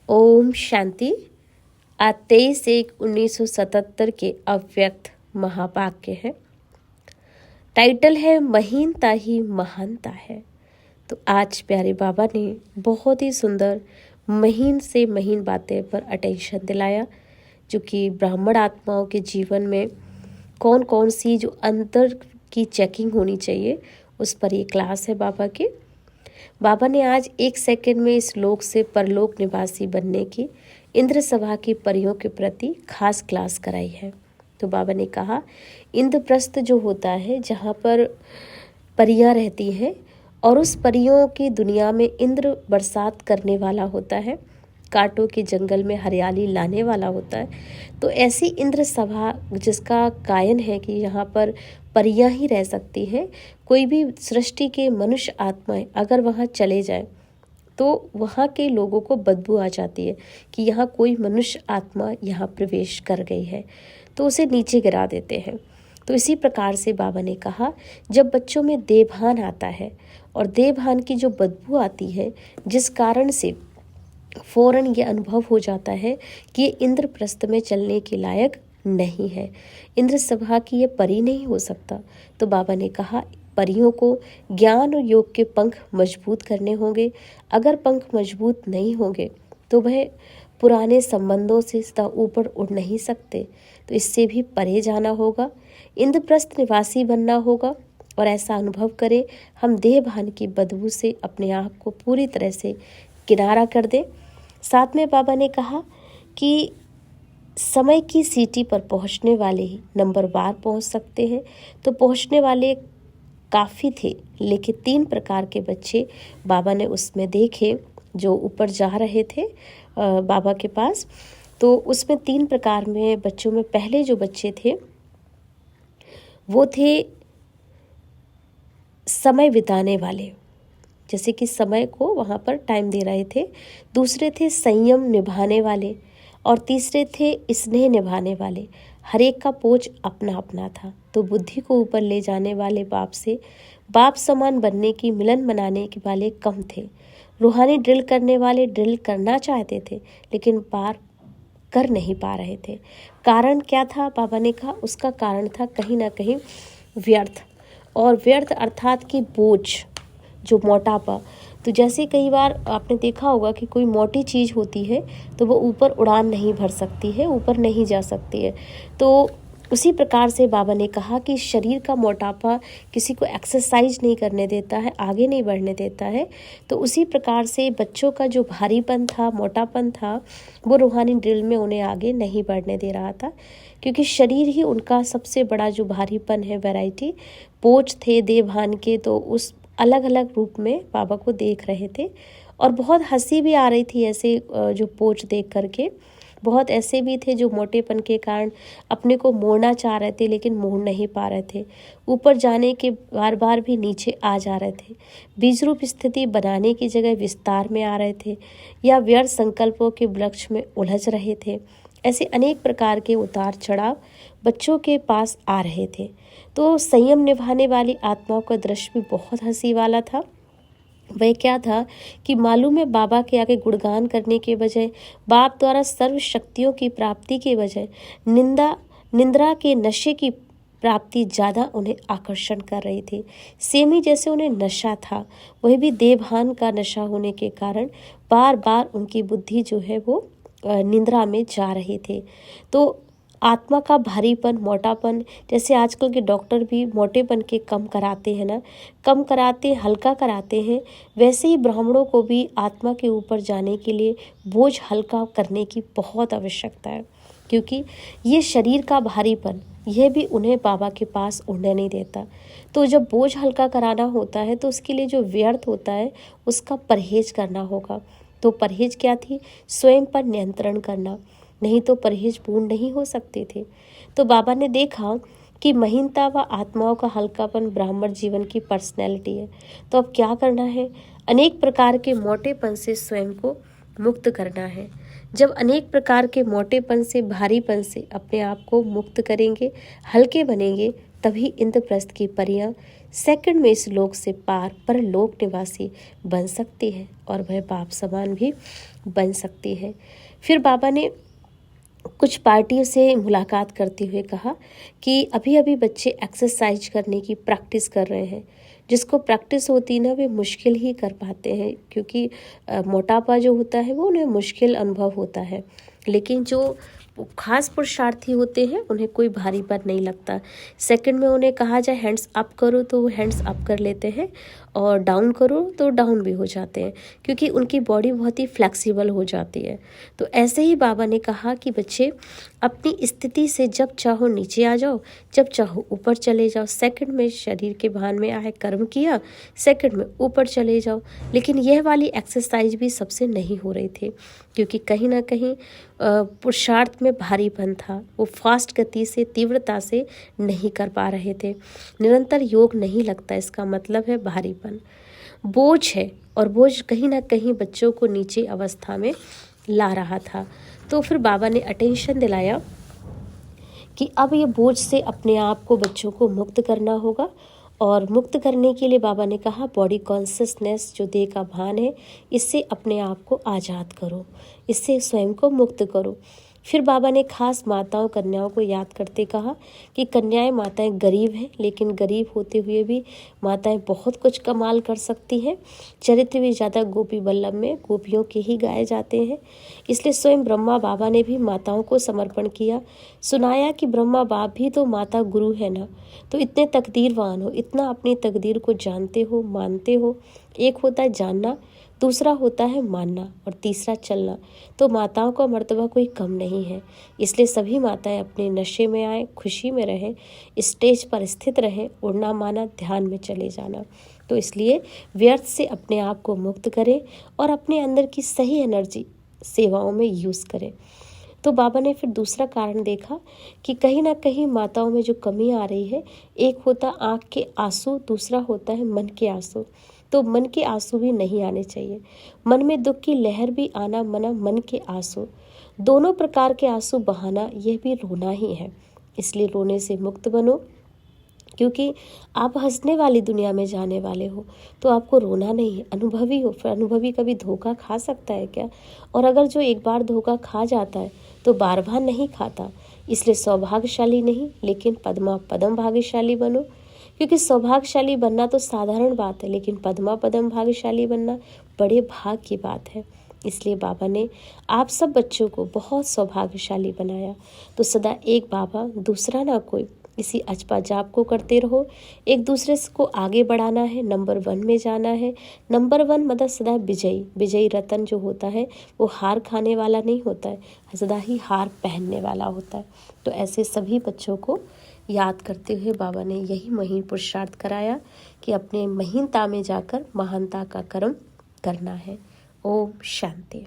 ओम शांति। आज 23/1/1977 के अव्यक्त महावाक्य है। टाइटल है महीनता ही महानता है। तो आज प्यारे बाबा ने बहुत ही सुंदर महीन से महीन बातें पर अटेंशन दिलाया, जो कि ब्राह्मण आत्माओं के जीवन में कौन कौन सी जो अंतर की चेकिंग होनी चाहिए, उस पर ये क्लास है बाबा की। बाबा ने आज 1 सेकंड में इस लोक से परलोक निवासी बनने की इंद्र सभा की परियों के प्रति खास क्लास कराई है। तो बाबा ने कहा, इंद्रप्रस्थ जो होता है जहाँ पर परियां रहती हैं और उस परियों की दुनिया में इंद्र बरसात करने वाला होता है, कांटों के जंगल में हरियाली लाने वाला होता है। तो ऐसी इंद्र सभा जिसका गायन है कि यहाँ पर परियां ही रह सकती हैं, कोई भी सृष्टि के मनुष्य आत्माएं अगर वहाँ चले जाएं तो वहाँ के लोगों को बदबू आ जाती है कि यहाँ कोई मनुष्य आत्मा यहाँ प्रवेश कर गई है, तो उसे नीचे गिरा देते हैं। तो इसी प्रकार से बाबा ने कहा, जब बच्चों में देवभान आता है और देवभान की जो बदबू आती है, जिस कारण से फौरन ये अनुभव हो जाता है कि ये इंद्रप्रस्थ में चलने के लायक नहीं है, इंद्र सभा की ये परी नहीं हो सकता। तो बाबा ने कहा, परियों को ज्ञान और योग के पंख मजबूत करने होंगे। अगर पंख मजबूत नहीं होंगे तो वह पुराने संबंधों से सदा ऊपर उड़ नहीं सकते। तो इससे भी परे जाना होगा, इंद्रप्रस्थ निवासी बनना होगा और ऐसा अनुभव करें हम देहभान की बदबू से अपने आप को पूरी तरह से किनारा कर दें। साथ में बाबा ने कहा कि समय की सीटी पर पहुंचने वाले ही नंबरवार पहुंच सकते हैं। तो पहुंचने वाले काफ़ी थे, लेकिन 3 प्रकार के बच्चे बाबा ने उसमें देखे जो ऊपर जा रहे थे बाबा के पास। तो उसमें 3 प्रकार में बच्चों में पहले जो बच्चे थे वो थे समय बिताने वाले, जैसे कि समय को वहाँ पर टाइम दे रहे थे। दूसरे थे संयम निभाने वाले और तीसरे थे स्नेह निभाने वाले। हर एक का पोच अपना अपना था। तो बुद्धि को ऊपर ले जाने वाले बाप से बाप समान बनने की मिलन बनाने के वाले कम थे। रूहानी ड्रिल करने वाले ड्रिल करना चाहते थे लेकिन पार कर नहीं पा रहे थे। कारण क्या था? बाबा ने कहा उसका कारण था कहीं ना कहीं व्यर्थ, और व्यर्थ अर्थात कि बोझ, जो मोटापा। तो जैसे कई बार आपने देखा होगा कि कोई मोटी चीज़ होती है तो वो ऊपर उड़ान नहीं भर सकती है, ऊपर नहीं जा सकती है। तो उसी प्रकार से बाबा ने कहा कि शरीर का मोटापा किसी को एक्सरसाइज नहीं करने देता है, आगे नहीं बढ़ने देता है। तो उसी प्रकार से बच्चों का जो भारीपन था, मोटापन था, वो रूहानी ड्रिल में उन्हें आगे नहीं बढ़ने दे रहा था, क्योंकि शरीर ही उनका सबसे बड़ा जो भारीपन है, वैरायटी पोच थे देवभान के। तो उस अलग अलग रूप में बाबा को देख रहे थे और बहुत हंसी भी आ रही थी ऐसे जो पोच देख करके। बहुत ऐसे भी थे जो मोटेपन के कारण अपने को मोड़ना चाह रहे थे लेकिन मोड़ नहीं पा रहे थे, ऊपर जाने के बार बार भी नीचे आ जा रहे थे, बीज रूप स्थिति बनाने की जगह विस्तार में आ रहे थे या व्यर्थ संकल्पों के वृक्ष में उलझ रहे थे। ऐसे अनेक प्रकार के उतार चढ़ाव बच्चों के पास आ रहे थे। तो संयम निभाने वाली आत्माओं का दृश्य भी बहुत हंसी वाला था। वह क्या था कि मालूम है बाबा के आगे गुणगान करने के बजाय, बाप द्वारा सर्व शक्तियों की प्राप्ति के बजाय निंद्रा के नशे की प्राप्ति ज़्यादा उन्हें आकर्षण कर रही थी। सेम ही जैसे उन्हें नशा था, वही भी देवभान का नशा होने के कारण बार बार उनकी बुद्धि जो है वो निंद्रा में जा रहे थे। तो आत्मा का भारीपन, मोटापन, जैसे आजकल के डॉक्टर भी मोटेपन के कम कराते हैं ना, कम कराते, हल्का कराते हैं, वैसे ही ब्राह्मणों को भी आत्मा के ऊपर जाने के लिए बोझ हल्का करने की बहुत आवश्यकता है, क्योंकि ये शरीर का भारीपन यह भी उन्हें बाबा के पास उड़ने नहीं देता। तो जब बोझ हल्का कराना होता है तो उसके लिए जो व्यर्थ होता है उसका परहेज करना होगा। तो परहेज क्या थी? स्वयं पर नियंत्रण करना, नहीं तो परहेज पूर्ण नहीं हो सकते थे। तो बाबा ने देखा कि महीनता व आत्माओं का हल्कापन ब्राह्मण जीवन की पर्सनैलिटी है। तो अब क्या करना है? अनेक प्रकार के मोटेपन से स्वयं को मुक्त करना है। जब अनेक प्रकार के मोटेपन से, भारीपन से अपने आप को मुक्त करेंगे, हल्के बनेंगे, तभी इंद्रप्रस्थ की परियां सेकंड में इस लोक से पार परलोक निवासी बन सकती है और वह बाप समान भी बन सकती है। फिर बाबा ने कुछ पार्टियों से मुलाकात करते हुए कहा कि अभी अभी बच्चे एक्सरसाइज करने की प्रैक्टिस कर रहे हैं। जिसको प्रैक्टिस होती ना वे मुश्किल ही कर पाते हैं, क्योंकि मोटापा जो होता है वो उन्हें मुश्किल अनुभव होता है। लेकिन जो खास पुरुषार्थी होते हैं उन्हें कोई भारीपन नहीं लगता। सेकंड में उन्हें कहा जाए हैंड्स अप करो तो वो हैंड्स अप कर लेते हैं, और डाउन करो तो डाउन भी हो जाते हैं, क्योंकि उनकी बॉडी बहुत ही फ्लेक्सिबल हो जाती है। तो ऐसे ही बाबा ने कहा कि बच्चे अपनी स्थिति से जब चाहो नीचे आ जाओ, जब चाहो ऊपर चले जाओ। सेकंड में शरीर के भान में आए कर्म किया, सेकंड में ऊपर चले जाओ। लेकिन यह वाली एक्सरसाइज भी सबसे नहीं हो रही थी, क्योंकि कहीं ना कहीं पुरुषार्थ में भारीपन था। वो फास्ट गति से, तीव्रता से नहीं कर पा रहे थे। निरंतर योग नहीं लगता, इसका मतलब है भारीपन, बोझ है, और बोझ कहीं ना कहीं बच्चों को नीचे अवस्था में ला रहा था। तो फिर बाबा ने अटेंशन दिलाया कि अब ये बोझ से अपने आप को, बच्चों को मुक्त करना होगा। और मुक्त करने के लिए बाबा ने कहा बॉडी कॉन्शियसनेस, जो देह का भान है, इससे अपने आप को आज़ाद करो, इससे स्वयं को मुक्त करो। फिर बाबा ने खास माताओं कन्याओं को याद करते कहा कि कन्याएं माताएं गरीब हैं, लेकिन गरीब होते हुए भी माताएं बहुत कुछ कमाल कर सकती हैं। चरित्र भी ज़्यादा गोपी बल्लभ में गोपियों के ही गाए जाते हैं। इसलिए स्वयं ब्रह्मा बाबा ने भी माताओं को समर्पण किया, सुनाया कि ब्रह्मा बाप भी तो माता गुरु है ना। तो इतने तकदीरवान हो, इतना अपनी तकदीर को जानते हो, मानते हो। एक होता है जानना, दूसरा होता है मानना, और तीसरा चलना। तो माताओं का मर्तबा कोई कम नहीं है। इसलिए सभी माताएं अपने नशे में आए, खुशी में रहें, स्टेज पर स्थित रहें, उड़ना माना, ध्यान में चले जाना। तो इसलिए व्यर्थ से अपने आप को मुक्त करें और अपने अंदर की सही एनर्जी सेवाओं में यूज़ करें। तो बाबा ने फिर दूसरा कारण देखा कि कहीं ना कहीं माताओं में जो कमी आ रही है, एक होता आँख के आंसू, दूसरा होता है मन के आंसू। तो मन के आंसू भी नहीं आने चाहिए। मन में दुख की लहर भी आना मना, मन के आंसू, दोनों प्रकार के आंसू बहाना, यह भी रोना ही है। इसलिए रोने से मुक्त बनो, क्योंकि आप हंसने वाली दुनिया में जाने वाले हो, तो आपको रोना नहीं है। अनुभवी हो, फिर अनुभवी कभी धोखा खा सकता है क्या? और अगर जो एक बार धोखा खा जाता है तो बार बार नहीं खाता। इसलिए सौभाग्यशाली नहीं, लेकिन पद्मा पदम भाग्यशाली बनो। क्योंकि सौभाग्यशाली बनना तो साधारण बात है, लेकिन पद्मा पदम भाग्यशाली बनना बड़े भाग की बात है। इसलिए बाबा ने आप सब बच्चों को बहुत सौभाग्यशाली बनाया। तो सदा एक बाबा, दूसरा ना कोई, इसी अचपा जाप को करते रहो। एक दूसरे को आगे बढ़ाना है, नंबर 1 में जाना है। नंबर 1 मतलब सदा विजयी। विजयी रतन जो होता है वो हार खाने वाला नहीं होता है, सदा ही हार पहनने वाला होता है। तो ऐसे सभी बच्चों को याद करते हुए बाबा ने यही महीन पुरुषार्थ कराया कि अपने महीनता में जाकर महानता का कर्म करना है। ओम शांति।